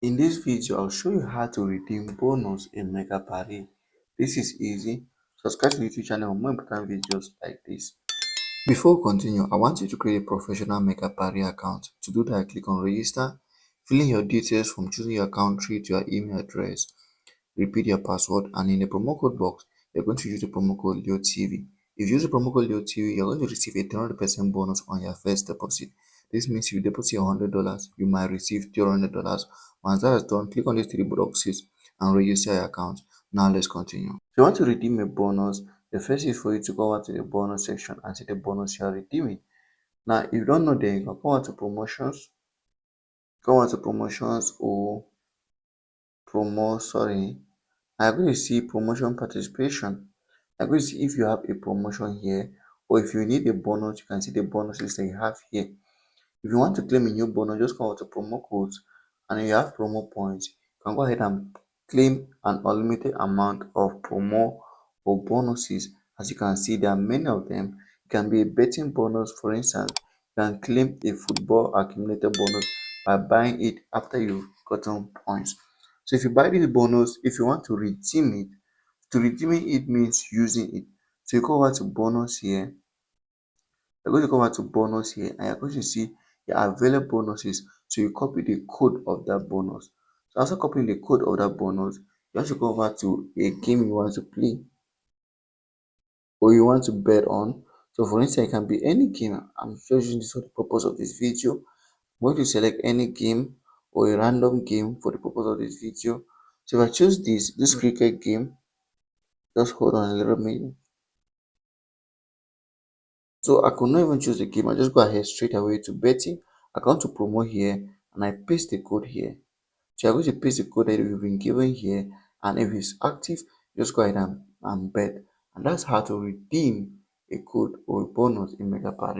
In this video, I'll show you how to redeem bonus in Megapari. This is easy. Subscribe to the YouTube channel for more important videos like this. Before we continue, I want you to create a professional Megapari account. To do that, click on register, fill in your details from choosing your country to your email address, repeat your password, and in the promo code box, you're going to use the promo code LeoTV. If you use the promo code LeoTV, you're going to receive a 300% bonus on your first deposit. This means if you deposit $100, you might receive $300. Once that is done, click on these three boxes and register your account. Now let's continue. If you want to redeem a bonus, the first is for you to go over to the bonus section and see the bonus you are redeeming. Now, if you don't know, then you can go on to promotions, or I'm going to see promotion participation. I'm going to see if you have a promotion here, or if you need a bonus, you can see the bonus list that you have here. If you want to claim a new bonus, just come out to promo codes, and if you have promo points, you can go ahead and claim an unlimited amount of promo or bonuses. As you can see, there are many of them. It can be a betting bonus, for instance. You can claim a football accumulator bonus by buying it after you've gotten points. So if you buy this bonus, if you want to redeem it means using it. So you go over to bonus here. You're going to come out to bonus here, and you're going to see your available bonuses. So you copy the code of that bonus. So after copying the code of that bonus, you have to go over to a game you want to play or you want to bet on. So for instance, it can be any game. I'm just using this for the purpose of this video. I'm going to select any game or a random game for the purpose of this video. So if I choose this cricket game, just hold on a little minute. So I could not even choose the game. I just go ahead straight away to betting. I come to promo here and I paste the code here. So you're going to paste the code that you've been given here, and if it's active, just go ahead and bet. And that's how to redeem a code or a bonus in Megapari.